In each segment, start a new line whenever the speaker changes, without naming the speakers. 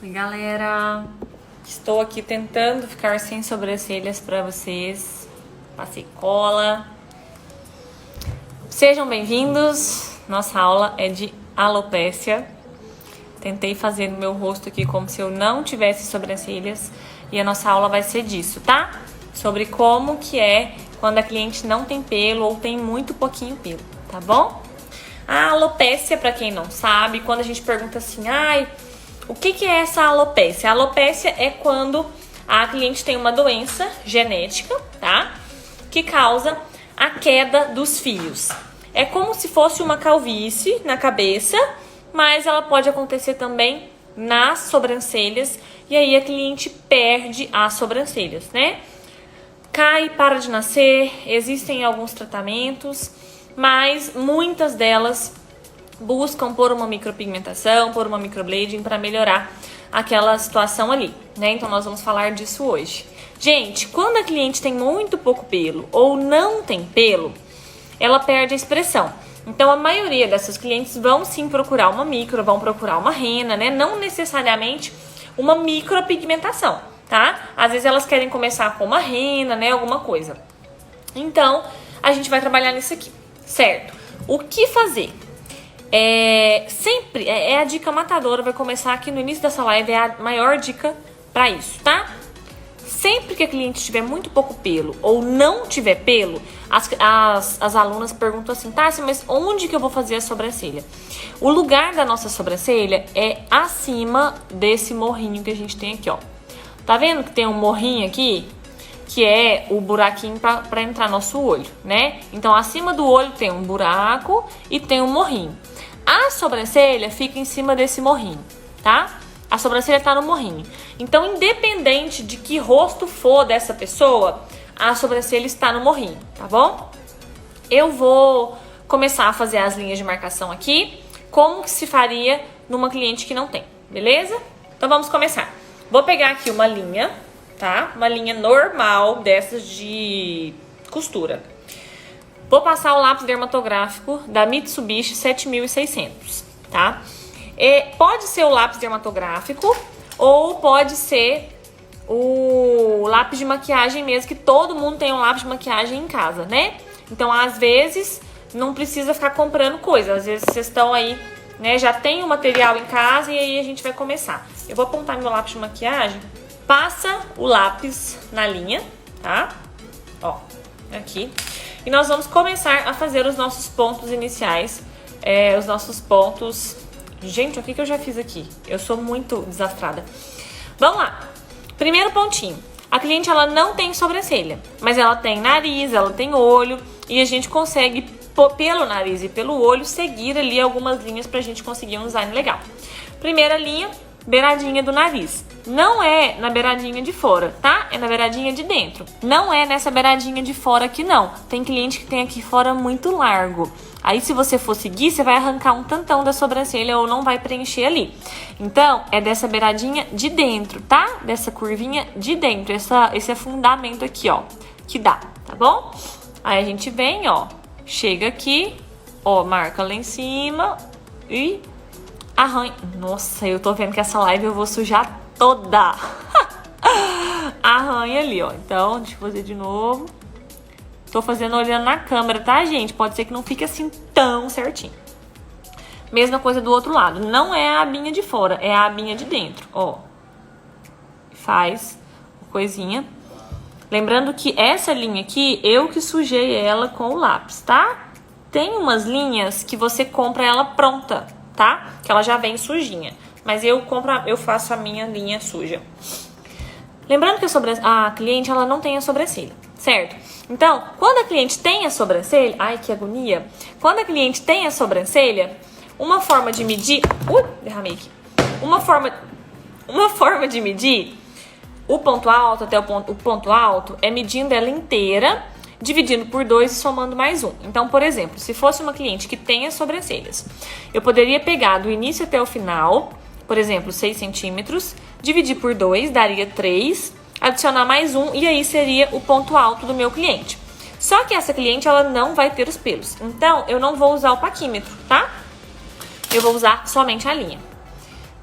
Oi, galera! Estou aqui tentando ficar sem sobrancelhas para vocês. Passei cola. Sejam bem-vindos. Nossa aula é de alopécia. Tentei fazer no meu rosto aqui como se eu não tivesse sobrancelhas. E a nossa aula vai ser disso, tá? Sobre como que é quando a cliente não tem pelo ou tem muito pouquinho pelo, tá bom? A alopécia, para quem não sabe, quando a gente pergunta assim, o que é essa alopécia? A alopécia é quando a cliente tem uma doença genética, tá? Que causa a queda dos fios. É como se fosse uma calvície na cabeça, mas ela pode acontecer também nas sobrancelhas e aí a cliente perde as sobrancelhas, né? Cai, para de nascer, existem alguns tratamentos, mas muitas delas buscam por uma micropigmentação, por uma microblading para melhorar aquela situação ali, né? Então nós vamos falar disso hoje. Gente, quando a cliente tem muito pouco pelo ou não tem pelo, ela perde a expressão. Então a maioria dessas clientes vão sim procurar uma micro, vão procurar uma rena, né? Não necessariamente uma micropigmentação, tá? Às vezes elas querem começar com uma rena, né? Alguma coisa. Então a gente vai trabalhar nisso aqui, certo? O que fazer? Sempre é a dica matadora, vai começar aqui no início dessa live, é a maior dica pra isso, tá? Sempre que a cliente tiver muito pouco pelo ou não tiver pelo, as alunas perguntam assim, Tássia, mas onde que eu vou fazer a sobrancelha? O lugar da nossa sobrancelha é acima desse morrinho que a gente tem aqui, ó. Tá vendo que tem um morrinho aqui? Que é o buraquinho para entrar nosso olho, né? Então, acima do olho tem um buraco e tem um morrinho. A sobrancelha fica em cima desse morrinho, tá? A sobrancelha tá no morrinho. Então, independente de que rosto for dessa pessoa, a sobrancelha está no morrinho, tá bom? Eu vou começar a fazer as linhas de marcação aqui, como que se faria numa cliente que não tem, beleza? Então, vamos começar. Vou pegar aqui uma linha, tá? Uma linha normal dessas de costura. Vou passar o lápis dermatográfico da Mitsubishi 7600, tá? Pode ser o lápis dermatográfico ou pode ser o lápis de maquiagem mesmo, que todo mundo tem um lápis de maquiagem em casa, né? Então, às vezes, não precisa ficar comprando coisa. Às vezes, vocês estão aí, né? Já tem o material em casa e aí a gente vai começar. Eu vou apontar meu lápis de maquiagem. Passa o lápis na linha, tá? Ó, aqui. E nós vamos começar a fazer os nossos pontos iniciais. Os nossos pontos... Gente, o que eu já fiz aqui? Eu sou muito desastrada. Vamos lá. Primeiro pontinho. A cliente, ela não tem sobrancelha, mas ela tem nariz, ela tem olho. E a gente consegue, pelo nariz e pelo olho, seguir ali algumas linhas pra gente conseguir um design legal. Primeira linha, beiradinha do nariz. Não é na beiradinha de fora, tá? É na beiradinha de dentro. Não é nessa beiradinha de fora aqui, não. Tem cliente que tem aqui fora muito largo. Aí, se você for seguir, você vai arrancar um tantão da sobrancelha ou não vai preencher ali. Então, é dessa beiradinha de dentro, tá? Dessa curvinha de dentro. Esse afundamento aqui, ó, que dá, tá bom? Aí, a gente vem, ó, chega aqui, ó, marca lá em cima e arranha. Nossa, eu tô vendo que essa live eu vou sujar toda. Arranha ali, ó. Então, deixa eu fazer de novo. Tô fazendo olhando na câmera, tá, gente? Pode ser que não fique assim tão certinho. Mesma coisa do outro lado. Não é a abinha de fora, é a abinha de dentro, ó. Faz coisinha. Lembrando que essa linha aqui, eu que sujei ela com o lápis, tá? Tem umas linhas que você compra ela pronta, tá? Que ela já vem sujinha. Mas eu faço a minha linha suja. Lembrando que a cliente, ela não tem a sobrancelha, certo? Então, quando a cliente tem a sobrancelha... Ai, que agonia! Quando a cliente tem a sobrancelha, uma forma de medir... derramei aqui. Uma forma de medir o ponto alto até o ponto alto é medindo ela inteira, dividindo por 2 e somando mais 1. Então, por exemplo, se fosse uma cliente que tem as sobrancelhas, eu poderia pegar do início até o final, por exemplo, 6 centímetros, dividir por 2, daria 3, adicionar mais 1 e aí seria o ponto alto do meu cliente. Só que essa cliente, ela não vai ter os pelos. Então, eu não vou usar o paquímetro, tá? Eu vou usar somente a linha.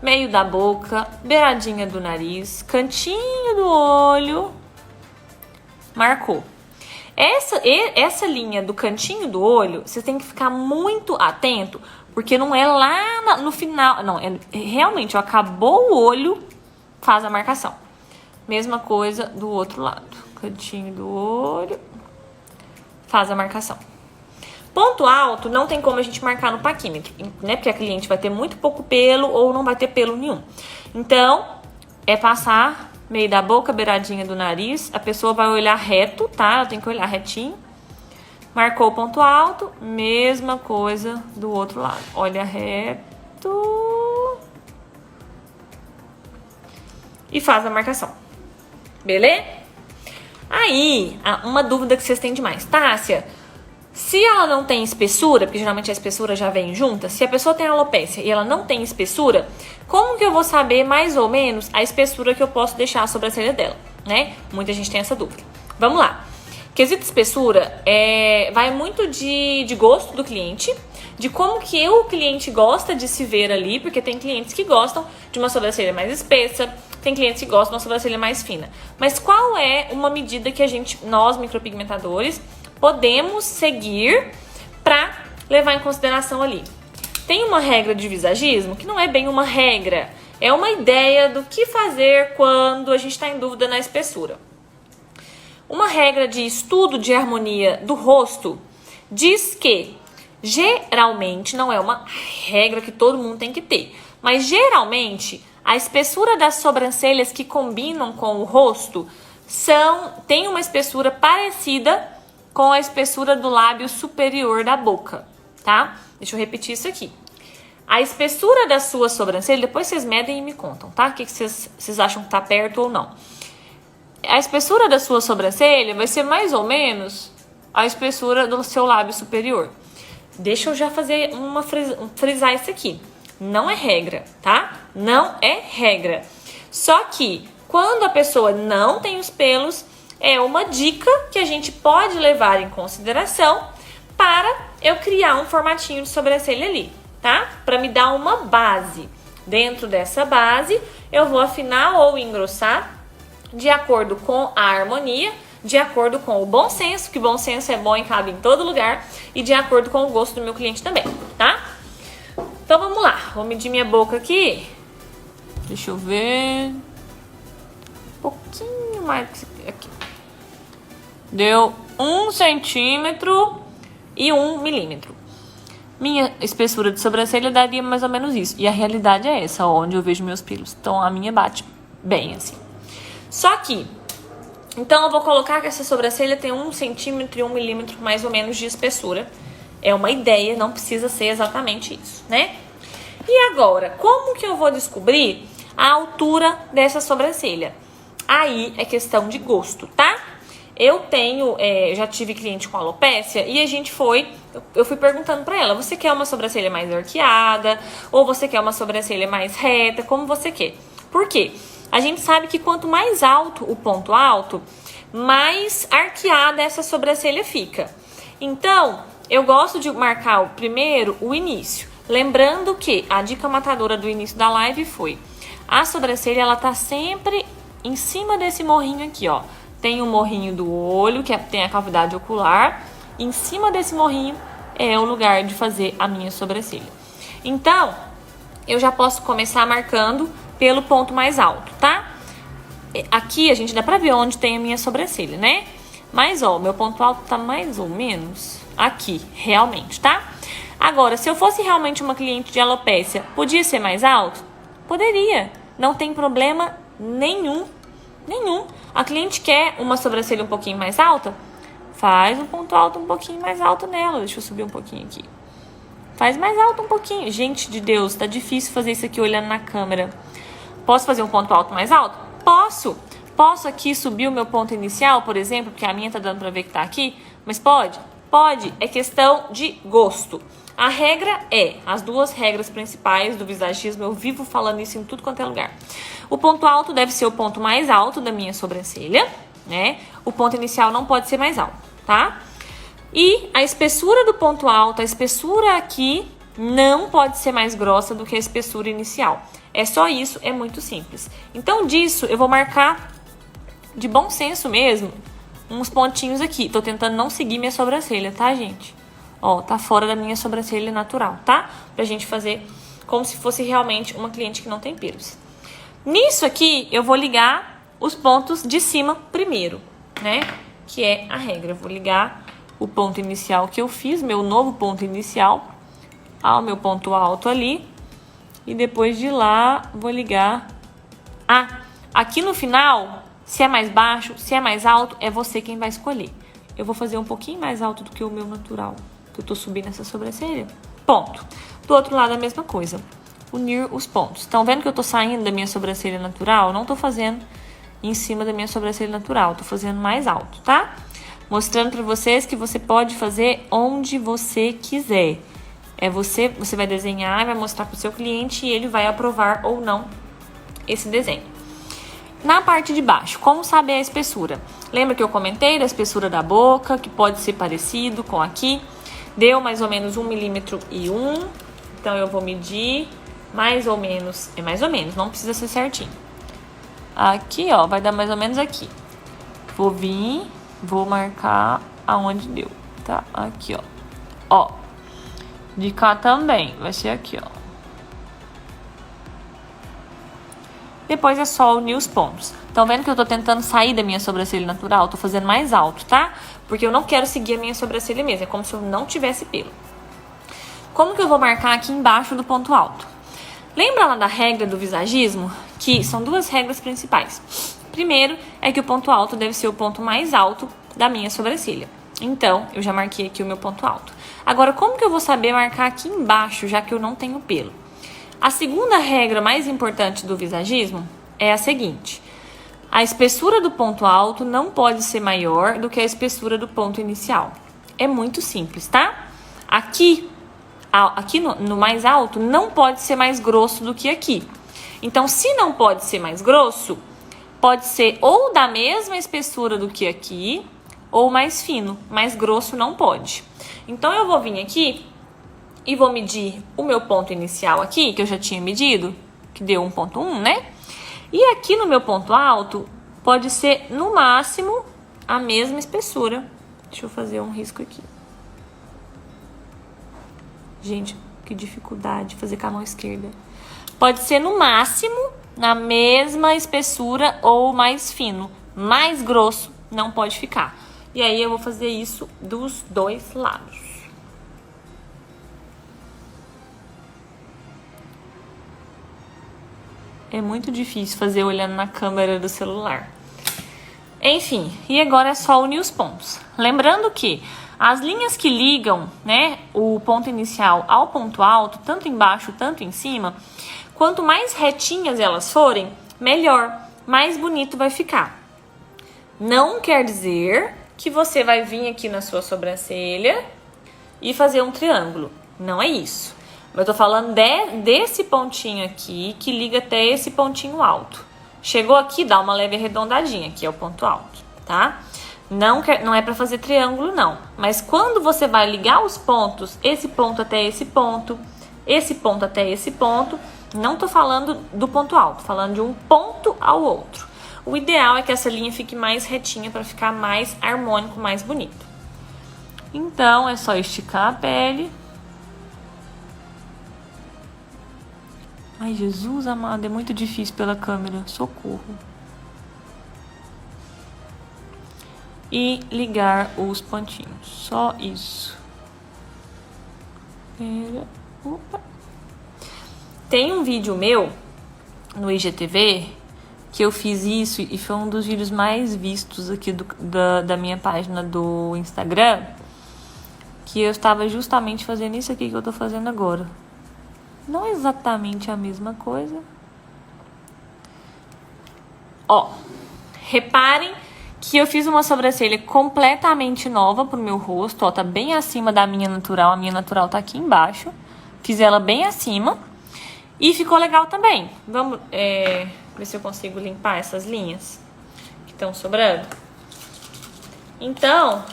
meio da boca, beiradinha do nariz, cantinho do olho. Marcou. Essa linha do cantinho do olho, você tem que ficar muito atento, porque não é lá no final, não, é realmente, ó, acabou o olho, faz a marcação. Mesma coisa do outro lado, cantinho do olho, faz a marcação. Ponto alto não tem como a gente marcar no paquímetro, né? Porque a cliente vai ter muito pouco pelo ou não vai ter pelo nenhum. Então, é passar meio da boca, beiradinha do nariz. A pessoa vai olhar reto, tá? Ela tem que olhar retinho. Marcou o ponto alto, mesma coisa do outro lado. Olha reto. E faz a marcação. Beleza? Aí, uma dúvida que vocês têm demais. Tássia, se ela não tem espessura, porque geralmente a espessura já vem junta, se a pessoa tem alopécia e ela não tem espessura, como que eu vou saber mais ou menos a espessura que eu posso deixar a sobrancelha dela, né? Muita gente tem essa dúvida. Vamos lá. Quesito espessura vai muito de gosto do cliente, de como que o cliente gosta de se ver ali, porque tem clientes que gostam de uma sobrancelha mais espessa, tem clientes que gostam de uma sobrancelha mais fina. Mas qual é uma medida que nós micropigmentadores, podemos seguir para levar em consideração ali? Tem uma regra de visagismo que não é bem uma regra, é uma ideia do que fazer quando a gente está em dúvida na espessura. Uma regra de estudo de harmonia do rosto diz que, geralmente, não é uma regra que todo mundo tem que ter, mas geralmente a espessura das sobrancelhas que combinam com o rosto tem uma espessura parecida com a espessura do lábio superior da boca, tá? Deixa eu repetir isso aqui. A espessura da sua sobrancelha, depois vocês medem e me contam, tá? O que vocês acham que tá perto ou não. A espessura da sua sobrancelha vai ser mais ou menos a espessura do seu lábio superior. Deixa eu já fazer frisar isso aqui. Não é regra, tá? Não é regra. Só que quando a pessoa não tem os pelos, é uma dica que a gente pode levar em consideração para eu criar um formatinho de sobrancelha ali, tá? Para me dar uma base. Dentro dessa base, eu vou afinar ou engrossar de acordo com a harmonia, de acordo com o bom senso, que bom senso é bom e cabe em todo lugar, e de acordo com o gosto do meu cliente também, tá? Então vamos lá, vou medir minha boca aqui. Deixa eu ver. Um pouquinho mais aqui. Deu 1 centímetro e 1 milímetro. Minha espessura de sobrancelha daria mais ou menos isso. E a realidade é essa, onde eu vejo meus pelos. Então a minha bate bem assim. Só que, então eu vou colocar que essa sobrancelha tem 1 centímetro e 1 milímetro mais ou menos de espessura. É uma ideia, não precisa ser exatamente isso, né? E agora, como que eu vou descobrir a altura dessa sobrancelha? Aí é questão de gosto, tá? Eu já tive cliente com alopécia e eu fui perguntando pra ela, você quer uma sobrancelha mais arqueada? Ou você quer uma sobrancelha mais reta? Como você quer? Por quê? A gente sabe que quanto mais alto o ponto alto, mais arqueada essa sobrancelha fica. Então, eu gosto de marcar primeiro o início. Lembrando que a dica matadora do início da live foi: a sobrancelha, ela tá sempre em cima desse morrinho aqui, ó. Tem o morrinho do olho, que tem a cavidade ocular. Em cima desse morrinho é o lugar de fazer a minha sobrancelha. Então, eu já posso começar marcando pelo ponto mais alto, tá? Aqui a gente dá pra ver onde tem a minha sobrancelha, né? Mas, ó, meu ponto alto tá mais ou menos aqui, realmente, tá? Agora, se eu fosse realmente uma cliente de alopécia, podia ser mais alto? Poderia. Não tem problema nenhum. Nenhum. A cliente quer uma sobrancelha um pouquinho mais alta? Faz um ponto alto um pouquinho mais alto nela. Deixa eu subir um pouquinho aqui. Faz mais alto um pouquinho. Gente de Deus, tá difícil fazer isso aqui olhando na câmera. Posso fazer um ponto alto mais alto? Posso. Posso aqui subir o meu ponto inicial, por exemplo, porque a minha tá dando pra ver que tá aqui. Mas pode? Pode. É questão de gosto. A regra as duas regras principais do visagismo, eu vivo falando isso em tudo quanto é lugar. O ponto alto deve ser o ponto mais alto da minha sobrancelha, né? O ponto inicial não pode ser mais alto, tá? E a espessura do ponto alto, a espessura aqui, não pode ser mais grossa do que a espessura inicial. É só isso, é muito simples. Então, disso, eu vou marcar de bom senso mesmo uns pontinhos aqui. Tô tentando não seguir minha sobrancelha, tá, gente? Ó, tá fora da minha sobrancelha natural, tá? Pra gente fazer como se fosse realmente uma cliente que não tem pelos. Nisso aqui, eu vou ligar os pontos de cima primeiro, né? Que é a regra. Eu vou ligar o ponto inicial que eu fiz, meu novo ponto inicial, ao meu ponto alto ali. E depois de lá, vou ligar... Ah, aqui no final, se é mais baixo, se é mais alto, é você quem vai escolher. Eu vou fazer um pouquinho mais alto do que o meu natural, que eu tô subindo essa sobrancelha. Ponto. Do outro lado, a mesma coisa. Unir os pontos. Estão vendo que eu tô saindo da minha sobrancelha natural? Não tô fazendo em cima da minha sobrancelha natural. Tô fazendo mais alto, tá? Mostrando pra vocês que você pode fazer onde você quiser. Você vai desenhar, vai mostrar pro seu cliente e ele vai aprovar ou não esse desenho. Na parte de baixo, como saber a espessura? Lembra que eu comentei da espessura da boca, que pode ser parecido com aqui? Deu mais ou menos 1,1 milímetro. Então, eu vou medir mais ou menos, não precisa ser certinho. Aqui, ó, vai dar mais ou menos aqui. Vou vir, vou marcar aonde deu, tá? Aqui, ó. Ó, de cá também, vai ser aqui, ó. Depois é só unir os pontos. Estão vendo que eu tô tentando sair da minha sobrancelha natural? Tô fazendo mais alto, tá? Porque eu não quero seguir a minha sobrancelha mesmo. É como se eu não tivesse pelo. Como que eu vou marcar aqui embaixo do ponto alto? Lembra lá da regra do visagismo? Que são duas regras principais. Primeiro é que o ponto alto deve ser o ponto mais alto da minha sobrancelha. Então, eu já marquei aqui o meu ponto alto. Agora, como que eu vou saber marcar aqui embaixo, já que eu não tenho pelo? A segunda regra mais importante do visagismo é a seguinte: a espessura do ponto alto não pode ser maior do que a espessura do ponto inicial. É muito simples, tá? Aqui no mais alto não pode ser mais grosso do que aqui. Então, se não pode ser mais grosso, pode ser ou da mesma espessura do que aqui, ou mais fino. Mais grosso não pode. Então, eu vou vir aqui e vou medir o meu ponto inicial aqui, que eu já tinha medido, que deu 1,1, né? E aqui no meu ponto alto, pode ser, no máximo, a mesma espessura. Deixa eu fazer um risco aqui. Gente, que dificuldade fazer com a mão esquerda. Pode ser, no máximo, na mesma espessura ou mais fino. Mais grosso não pode ficar. E aí, eu vou fazer isso dos dois lados. É muito difícil fazer olhando na câmera do celular. Enfim, e agora é só unir os pontos. Lembrando que as linhas que ligam, né, o ponto inicial ao ponto alto, tanto embaixo, tanto em cima, quanto mais retinhas elas forem, melhor, mais bonito vai ficar. Não quer dizer que você vai vir aqui na sua sobrancelha e fazer um triângulo. Não é isso. Eu tô falando desse pontinho aqui, que liga até esse pontinho alto. Chegou aqui, dá uma leve arredondadinha, que é o ponto alto, tá? Não é pra fazer triângulo, não. Mas quando você vai ligar os pontos, esse ponto até esse ponto até esse ponto, não tô falando do ponto alto, tô falando de um ponto ao outro. O ideal é que essa linha fique mais retinha pra ficar mais harmônico, mais bonito. Então, é só esticar a pele. Ai, Jesus amado, é muito difícil pela câmera. Socorro. E ligar os pontinhos. Só isso. Opa. Tem um vídeo meu no IGTV que eu fiz isso e foi um dos vídeos mais vistos aqui da minha página do Instagram, que eu estava justamente fazendo isso aqui que eu tô fazendo agora. Não é exatamente a mesma coisa. Ó, reparem que eu fiz uma sobrancelha completamente nova pro meu rosto. Ó, tá bem acima da minha natural. A minha natural tá aqui embaixo. Fiz ela bem acima. E ficou legal também. Vamos ver se eu consigo limpar essas linhas que estão sobrando. Então,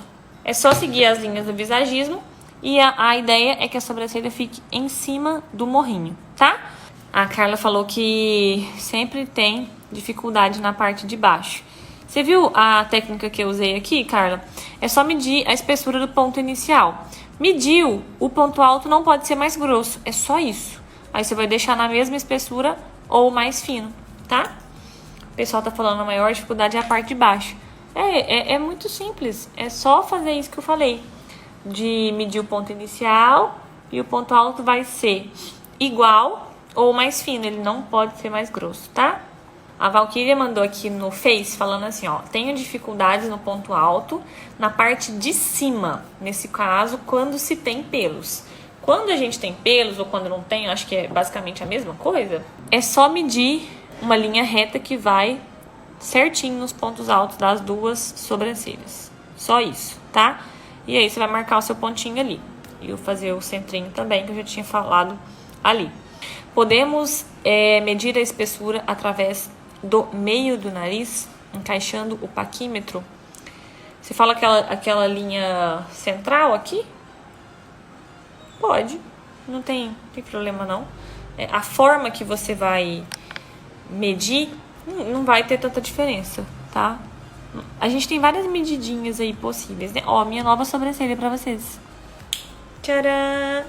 é só seguir as linhas do visagismo. E a ideia é que a sobrancelha fique em cima do morrinho, tá? A Carla falou que sempre tem dificuldade na parte de baixo. Você viu a técnica que eu usei aqui, Carla? É só medir a espessura do ponto inicial. Mediu, o ponto alto não pode ser mais grosso, é só isso. Aí você vai deixar na mesma espessura ou mais fino, tá? O pessoal tá falando a maior dificuldade é a parte de baixo. É muito simples, é só fazer isso que eu falei. De medir o ponto inicial e o ponto alto vai ser igual ou mais fino, ele não pode ser mais grosso, tá? A Valquíria mandou aqui no Face falando assim, ó, tenho dificuldades no ponto alto, na parte de cima, nesse caso, quando se tem pelos. Quando a gente tem pelos ou quando não tem, acho que é basicamente a mesma coisa, é só medir uma linha reta que vai certinho nos pontos altos das duas sobrancelhas. Só isso, tá? E aí você vai marcar o seu pontinho ali. E eu fazer o centrinho também, que eu já tinha falado ali. Podemos medir a espessura através do meio do nariz, encaixando o paquímetro. Você fala aquela linha central aqui? Pode, não tem problema não. A forma que você vai medir não vai ter tanta diferença, tá? A gente tem várias medidinhas aí possíveis, né? Ó, minha nova sobrancelha pra vocês. Tcharam!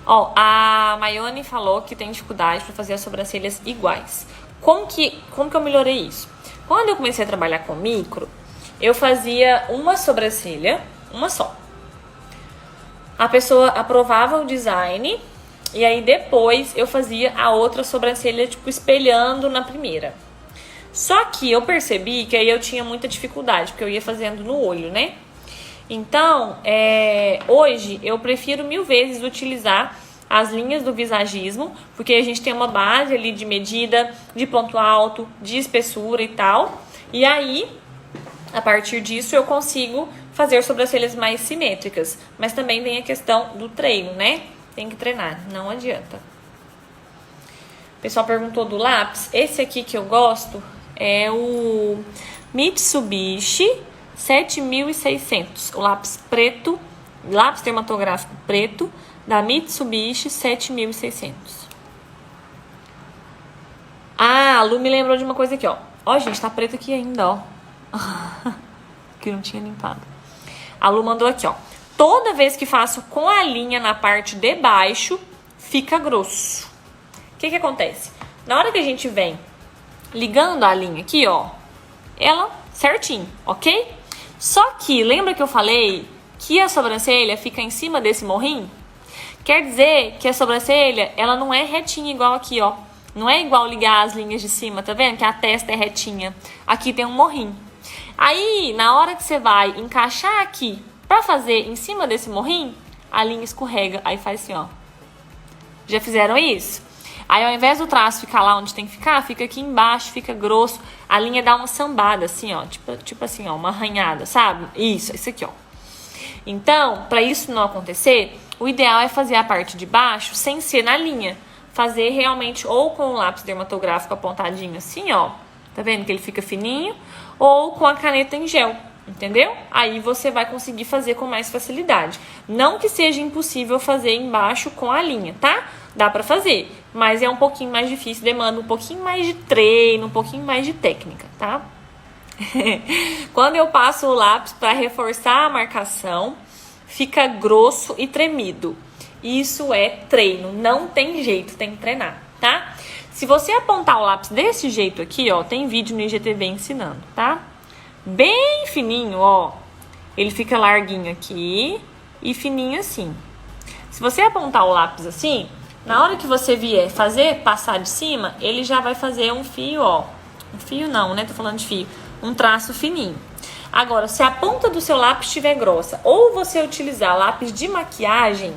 Ó, a Maione falou que tem dificuldade para fazer as sobrancelhas iguais. Como que eu melhorei isso? Quando eu comecei a trabalhar com micro, eu fazia uma sobrancelha, uma só. A pessoa aprovava o design e aí depois eu fazia a outra sobrancelha, tipo, espelhando na primeira. Só que eu percebi que aí eu tinha muita dificuldade, porque eu ia fazendo no olho, né? Então, hoje eu prefiro 1000 vezes utilizar as linhas do visagismo, porque a gente tem uma base ali de medida, de ponto alto, de espessura e tal. E aí, a partir disso, eu consigo fazer sobrancelhas mais simétricas. Mas também tem a questão do treino, né? Tem que treinar, não adianta. O pessoal perguntou do lápis. Esse aqui que eu gosto é o Mitsubishi 7600, o lápis preto, lápis dermatográfico preto da Mitsubishi 7600. Ah, a Lu me lembrou de uma coisa aqui, ó. Ó, gente, tá preto aqui ainda, ó. Que não tinha limpado. A Lu mandou aqui, ó. Toda vez que faço com a linha na parte de baixo, fica grosso. O que acontece? Na hora que a gente vem ligando a linha aqui, ó, ela certinho, ok? Só que, lembra que eu falei que a sobrancelha fica em cima desse morrinho? Quer dizer que a sobrancelha, ela não é retinha igual aqui, ó. Não é igual ligar as linhas de cima, tá vendo? Que a testa é retinha. Aqui tem um morrinho. Aí, na hora que você vai encaixar aqui pra fazer em cima desse morrinho, a linha escorrega. Aí faz assim, ó. Já fizeram isso? Aí, ao invés do traço ficar lá onde tem que ficar, fica aqui embaixo, fica grosso. A linha dá uma sambada, assim, ó. Tipo assim, ó, uma arranhada, sabe? Isso aqui, ó. Então, pra isso não acontecer, o ideal é fazer a parte de baixo sem ser na linha. Fazer realmente ou com o lápis dermatográfico apontadinho assim, ó. Tá vendo que ele fica fininho? Ou com a caneta em gel, entendeu? Aí você vai conseguir fazer com mais facilidade. Não que seja impossível fazer embaixo com a linha, tá? Dá pra fazer, mas é um pouquinho mais difícil, demanda um pouquinho mais de treino, um pouquinho mais de técnica, tá? Quando eu passo o lápis para reforçar a marcação, fica grosso e tremido. Isso é treino, não tem jeito, tem que treinar, tá? Se você apontar o lápis desse jeito aqui, ó, tem vídeo no IGTV ensinando, tá? Bem fininho, ó, ele fica larguinho aqui e fininho assim. Se você apontar o lápis assim, na hora que você vier fazer, passar de cima, ele já vai fazer um fio, ó. Um fio não, né? Tô falando de fio. Um traço fininho. Agora, se a ponta do seu lápis estiver grossa ou você utilizar lápis de maquiagem,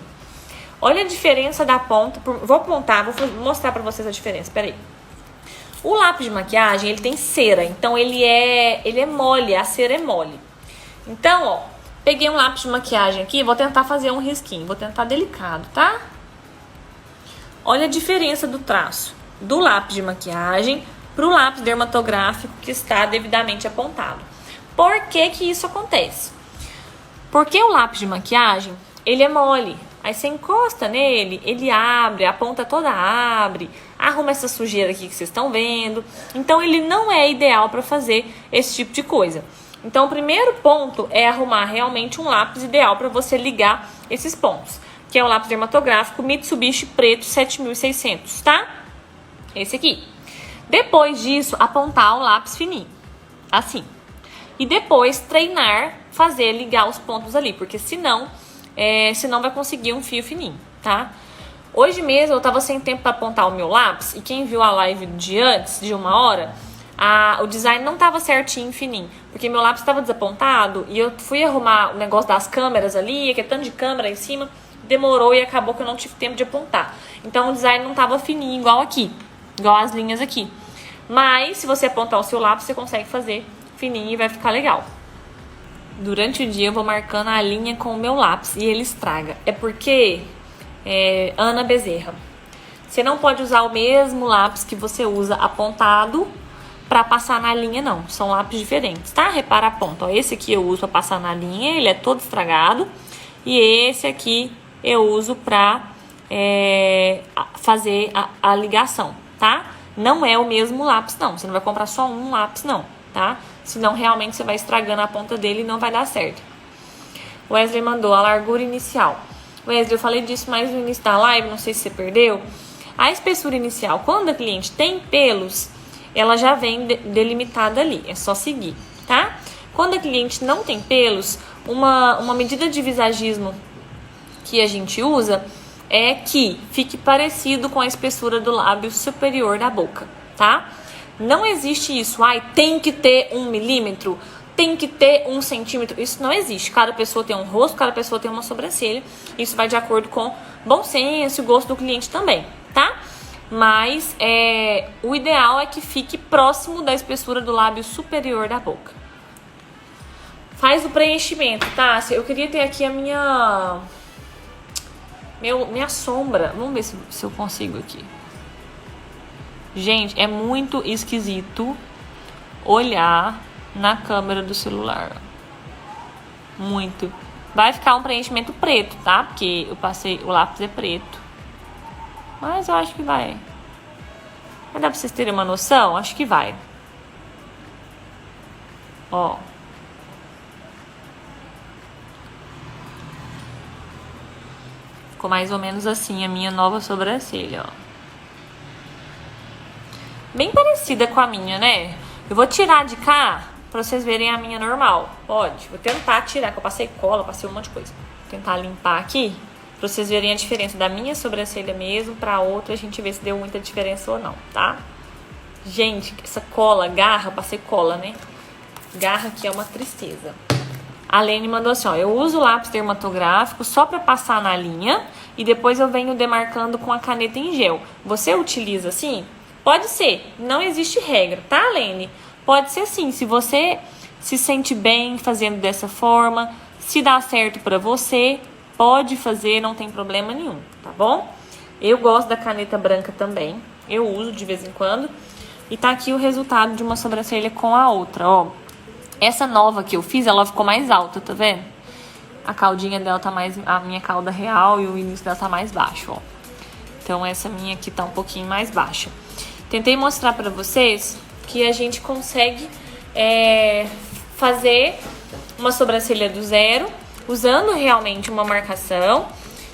olha a diferença da ponta. Vou apontar, vou mostrar pra vocês a diferença. Peraí. O lápis de maquiagem, ele tem cera, então ele é mole, a cera é mole. Então, ó, peguei um lápis de maquiagem aqui, vou tentar fazer um risquinho, vou tentar delicado, tá? Olha a diferença do traço do lápis de maquiagem pro lápis dermatográfico que está devidamente apontado. Por que que isso acontece? Porque o lápis de maquiagem, ele é mole. Aí você encosta nele, ele abre, a ponta toda abre, arruma essa sujeira aqui que vocês estão vendo. Então ele não é ideal para fazer esse tipo de coisa. Então o primeiro ponto é arrumar realmente um lápis ideal para você ligar esses pontos, que é o lápis dermatográfico Mitsubishi preto 7600, tá? Esse aqui. Depois disso, apontar o lápis fininho, assim. E depois treinar, ligar os pontos ali, porque senão vai conseguir um fio fininho, tá? Hoje mesmo eu tava sem tempo para apontar o meu lápis, e quem viu a live de antes, de 1 hora, o design não tava certinho, fininho, porque meu lápis tava desapontado, e eu fui arrumar o negócio das câmeras ali, aquele tanto de câmera em cima, demorou e acabou que eu não tive tempo de apontar. Então o design não tava fininho igual aqui, igual as linhas aqui. Mas se você apontar o seu lápis, você consegue fazer fininho e vai ficar legal. Durante o dia eu vou marcando a linha com o meu lápis e ele estraga. É porque, Ana Bezerra, você não pode usar o mesmo lápis que você usa apontado para passar na linha, não. São lápis diferentes, tá? Repara a ponta. Ó, esse aqui eu uso para passar na linha, ele é todo estragado. E esse aqui eu uso para fazer a ligação, tá? Não é o mesmo lápis, não. Você não vai comprar só um lápis, não, tá? Senão realmente você vai estragando a ponta dele e não vai dar certo. O Wesley mandou a largura inicial. Wesley, eu falei disso mais no início da live, não sei se você perdeu. A espessura inicial, quando a cliente tem pelos, ela já vem delimitada ali. É só seguir, tá? Quando a cliente não tem pelos, uma medida de visagismo que a gente usa é que fique parecido com a espessura do lábio superior da boca, tá? Não existe isso, tem que ter 1 milímetro, tem que ter 1 centímetro. Isso não existe. Cada pessoa tem um rosto, cada pessoa tem uma sobrancelha. Isso vai de acordo com bom senso e gosto do cliente também, tá? Mas o ideal é que fique próximo da espessura do lábio superior da boca. Faz o preenchimento, tá? Eu queria ter aqui a minha sombra. Vamos ver se eu consigo aqui. Gente, é muito esquisito olhar na câmera do celular. Muito. Vai ficar um preenchimento preto, tá? Porque eu passei, o lápis é preto. Mas eu acho que vai. Vai dar pra vocês terem uma noção? Acho que vai. Ó. Ficou mais ou menos assim a minha nova sobrancelha, ó. Bem parecida com a minha, né? Eu vou tirar de cá pra vocês verem a minha normal. Pode. Vou tentar tirar, que eu passei cola, passei um monte de coisa. Vou tentar limpar aqui pra vocês verem a diferença da minha sobrancelha mesmo pra outra. A gente vê se deu muita diferença ou não, tá? Gente, essa cola, garra, passei cola, né? Garra aqui é uma tristeza. A Lene mandou assim, ó. Eu uso o lápis dermatográfico só pra passar na linha e depois eu venho demarcando com a caneta em gel. Você utiliza assim? Pode ser, não existe regra, tá, Lene? Pode ser sim, se você se sente bem fazendo dessa forma, se dá certo pra você, pode fazer, não tem problema nenhum, tá bom? Eu gosto da caneta branca também, eu uso de vez em quando. E tá aqui o resultado de uma sobrancelha com a outra, ó. Essa nova que eu fiz, ela ficou mais alta, tá vendo? A caldinha dela tá mais, a minha cauda real e o início dela tá mais baixo, ó. Então essa minha aqui tá um pouquinho mais baixa. Tentei mostrar pra vocês que a gente consegue fazer uma sobrancelha do zero, usando realmente uma marcação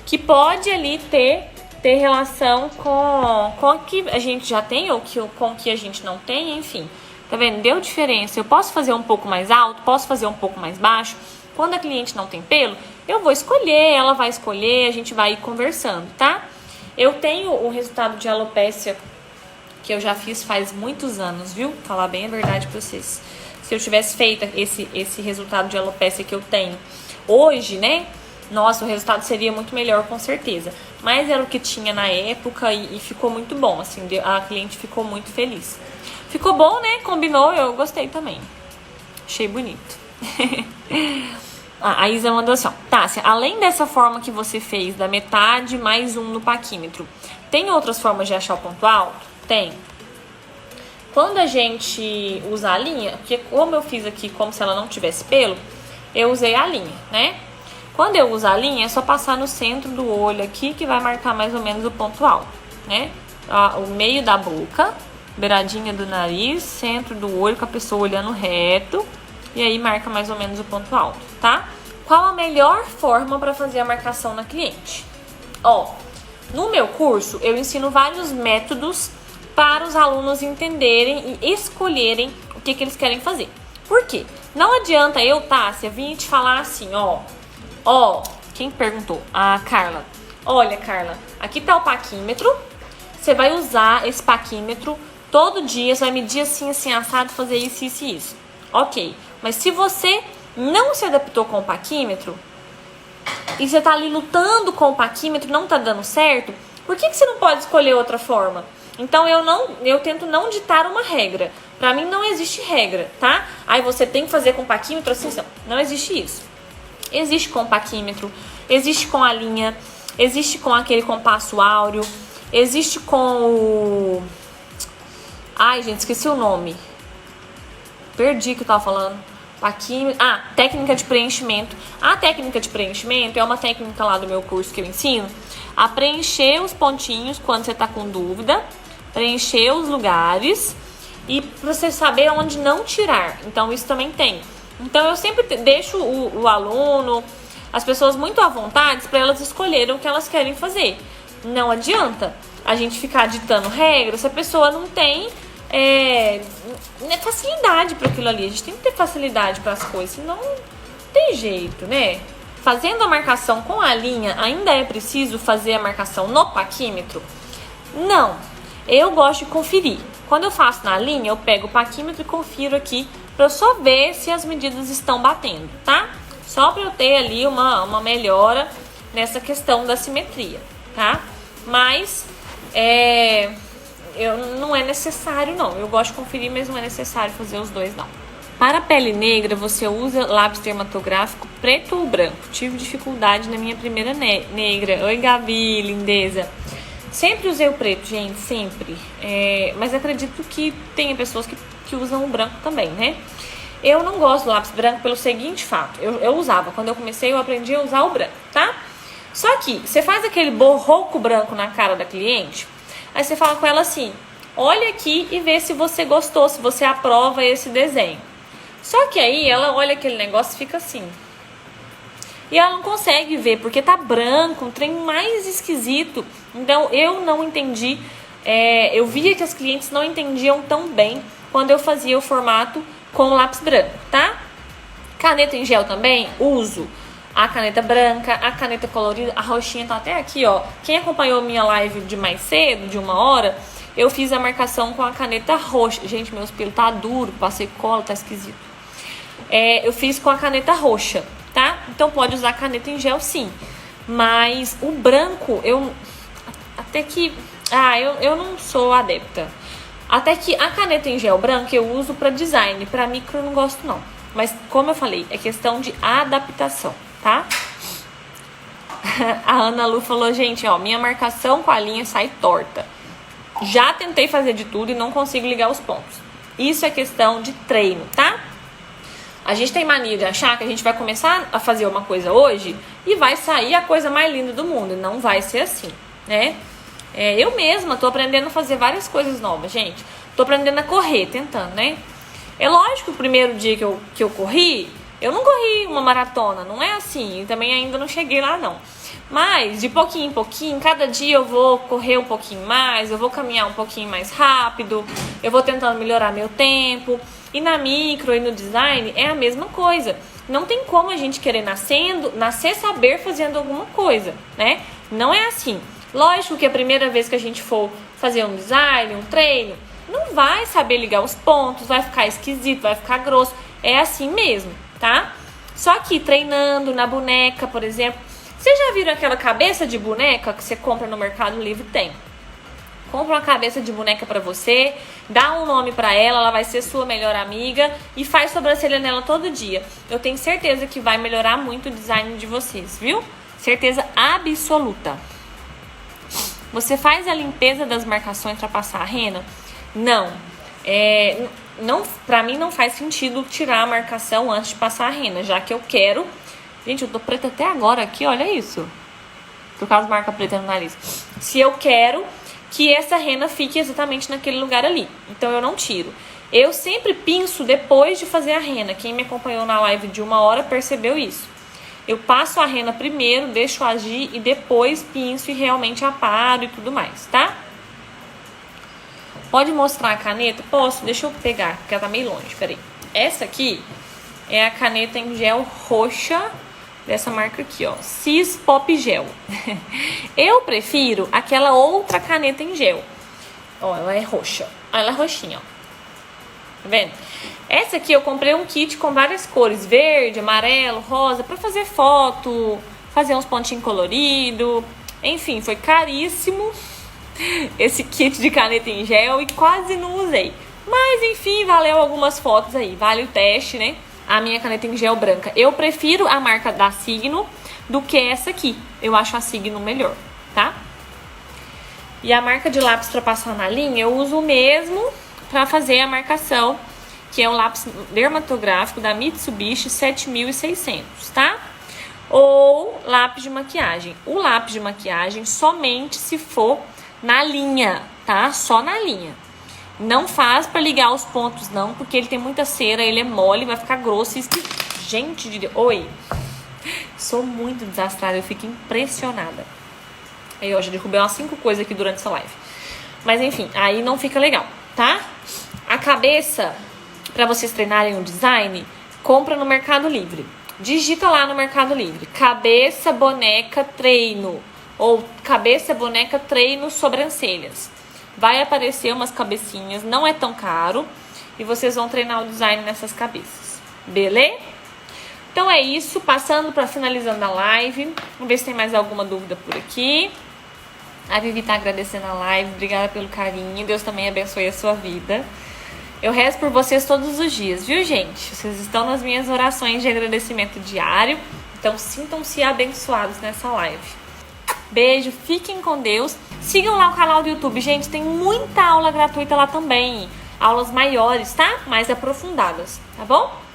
que pode ali ter relação com o que a gente já tem ou com o que a gente não tem, enfim. Tá vendo? Deu diferença. Eu posso fazer um pouco mais alto, posso fazer um pouco mais baixo. Quando a cliente não tem pelo, eu vou escolher, ela vai escolher, a gente vai ir conversando, tá? Eu tenho o resultado de alopécia que eu já fiz faz muitos anos, viu? Falar bem a verdade pra vocês. Se eu tivesse feito esse resultado de alopécia que eu tenho hoje, né? Nossa, o resultado seria muito melhor, com certeza. Mas era o que tinha na época e ficou muito bom, assim. A cliente ficou muito feliz. Ficou bom, né? Combinou, eu gostei também. Achei bonito. A Isa mandou assim, ó. Tássia, além dessa forma que você fez, da metade mais um no paquímetro, tem outras formas de achar o ponto alto? Tem. Quando a gente usa a linha, porque como eu fiz aqui como se ela não tivesse pelo, eu usei a linha, né? Quando eu uso a linha, é só passar no centro do olho aqui, que vai marcar mais ou menos o ponto alto, né? O meio da boca, beiradinha do nariz, centro do olho, com a pessoa olhando reto. E aí marca mais ou menos o ponto alto, tá? Qual a melhor forma para fazer a marcação na cliente? Ó, no meu curso, eu ensino vários métodos para os alunos entenderem e escolherem o que eles querem fazer. Por quê? Não adianta eu, Tássia, vir te falar assim, ó, quem perguntou? A Carla. Olha, Carla, aqui tá o paquímetro. Você vai usar esse paquímetro todo dia, você vai medir assim, assim, assado, fazer isso, isso e isso. Ok, mas se você não se adaptou com o paquímetro e você tá ali lutando com o paquímetro, não tá dando certo, por que você não pode escolher outra forma? Então eu tento não ditar uma regra. Pra mim não existe regra, tá? Aí você tem que fazer com paquímetro assim, não existe isso. Existe com paquímetro, existe com a linha, existe com aquele compasso áureo, existe com o... Ai, gente, esqueci o nome. Perdi o que eu tava falando. Paquímetro. Técnica de preenchimento. A técnica de preenchimento é uma técnica lá do meu curso que eu ensino a preencher os pontinhos quando você tá com dúvida, preencher os lugares e pra você saber onde não tirar. Então isso também tem. Então eu sempre deixo o aluno, as pessoas muito à vontade para elas escolherem o que elas querem fazer. Não adianta a gente ficar ditando regras se a pessoa não tem facilidade para aquilo ali. A gente tem que ter facilidade para as coisas, senão não tem jeito, né? Fazendo a marcação com a linha, ainda é preciso fazer a marcação no paquímetro? Não, eu gosto de conferir. Quando eu faço na linha, eu pego o paquímetro e confiro aqui para eu só ver se as medidas estão batendo, tá? Só para eu ter ali uma melhora nessa questão da simetria, tá? Mas não é necessário, não. Eu gosto de conferir, mas não é necessário fazer os dois, não. Para pele negra, você usa lápis dermatográfico preto ou branco? Tive dificuldade na minha primeira negra. Oi, Gabi, lindeza. Sempre usei o preto, gente, sempre. Mas acredito que tem pessoas que usam o branco também, né? Eu não gosto do lápis branco pelo seguinte fato. Eu usava, quando eu comecei, eu aprendi a usar o branco, tá? Só que você faz aquele borroco branco na cara da cliente, aí você fala com ela assim, olha aqui e vê se você gostou, se você aprova esse desenho. Só que aí ela olha aquele negócio e fica assim. E ela não consegue ver, porque tá branco, um trem mais esquisito. Então eu não entendi, eu via que as clientes não entendiam tão bem quando eu fazia o formato com lápis branco, tá? Caneta em gel também, uso a caneta branca, a caneta colorida, a roxinha tá até aqui, ó. Quem acompanhou minha live de mais cedo, de 1 hora, eu fiz a marcação com a caneta roxa. Gente, meus pelos tá duro, passei cola, tá esquisito. Eu fiz com a caneta roxa, tá? Então pode usar caneta em gel sim. Mas o branco, até que... eu não sou adepta. Até que a caneta em gel branca eu uso para design. Para micro eu não gosto não. Mas como eu falei, é questão de adaptação, tá? A Ana Lu falou, gente, ó, minha marcação com a linha sai torta. Já tentei fazer de tudo e não consigo ligar os pontos. Isso é questão de treino, tá? A gente tem mania de achar que a gente vai começar a fazer uma coisa hoje e vai sair a coisa mais linda do mundo. Não vai ser assim, né? Eu mesma tô aprendendo a fazer várias coisas novas, gente. Tô aprendendo a correr, tentando, né? É lógico que o primeiro dia que eu corri, eu não corri uma maratona, não é assim. E também ainda não cheguei lá, não. Mas, de pouquinho em pouquinho, cada dia eu vou correr um pouquinho mais, eu vou caminhar um pouquinho mais rápido, eu vou tentando melhorar meu tempo. E na micro e no design é a mesma coisa. Não tem como a gente querer nascer saber fazendo alguma coisa, né? Não é assim. Lógico que a primeira vez que a gente for fazer um design, um treino, não vai saber ligar os pontos, vai ficar esquisito, vai ficar grosso. É assim mesmo, tá? Só que treinando na boneca, por exemplo. Vocês já viram aquela cabeça de boneca que você compra no Mercado Livre? Tem. Compra uma cabeça de boneca pra você, dá um nome pra ela vai ser sua melhor amiga e faz sobrancelha nela todo dia. Eu tenho certeza que vai melhorar muito o design de vocês, viu? Certeza absoluta. Você faz a limpeza das marcações pra passar a rena? Não. Pra mim não faz sentido tirar a marcação antes de passar a rena, já que eu quero Gente, eu tô preta até agora aqui, olha isso. Por causa de marca preta no nariz. Se eu quero que essa rena fique exatamente naquele lugar ali. Então eu não tiro. Eu sempre pinço depois de fazer a rena. Quem me acompanhou na live de 1 hora percebeu isso. Eu passo a rena primeiro, deixo agir e depois pinço e realmente aparo e tudo mais, tá? Pode mostrar a caneta? Posso, deixa eu pegar, porque ela tá meio longe, peraí. Essa aqui é a caneta em gel roxa, dessa marca aqui, ó, Cis Pop Gel. Eu prefiro aquela outra caneta em gel. Ó, ela é roxa. Ela é roxinha, ó. Tá vendo? Essa aqui eu comprei um kit com várias cores, verde, amarelo, rosa, pra fazer foto, fazer uns pontinhos coloridos. Enfim, foi caríssimo esse kit de caneta em gel e quase não usei. Mas enfim, valeu algumas fotos aí, vale o teste, né? A minha caneta em gel branca. Eu prefiro a marca da Signo do que essa aqui. Eu acho a Signo melhor, tá? E a marca de lápis pra passar na linha, eu uso o mesmo pra fazer a marcação, que é o lápis dermatográfico da Mitsubishi 7600, tá? Ou lápis de maquiagem. O lápis de maquiagem somente se for na linha, tá? Só na linha. Não faz pra ligar os pontos não, porque ele tem muita cera, ele é mole, vai ficar grosso e gente de Deus. Oi. Sou muito desastrada, eu fico impressionada. Aí, ó, já derrubei umas 5 coisas aqui durante essa live. Mas enfim, aí não fica legal, tá? A cabeça, pra vocês treinarem o design, compra no Mercado Livre. Digita lá no Mercado Livre, cabeça, boneca, treino. Ou cabeça, boneca, treino, sobrancelhas. Vai aparecer umas cabecinhas, não é tão caro. E vocês vão treinar o design nessas cabeças. Beleza? Então é isso, passando para finalizando a live. Vamos ver se tem mais alguma dúvida por aqui. A Vivi tá agradecendo a live, obrigada pelo carinho. Deus também abençoe a sua vida. Eu rezo por vocês todos os dias, viu, gente? Vocês estão nas minhas orações de agradecimento diário. Então sintam-se abençoados nessa live. Beijo, fiquem com Deus. Sigam lá o canal do YouTube, gente, tem muita aula gratuita lá também. Aulas maiores, tá? Mais aprofundadas, tá bom?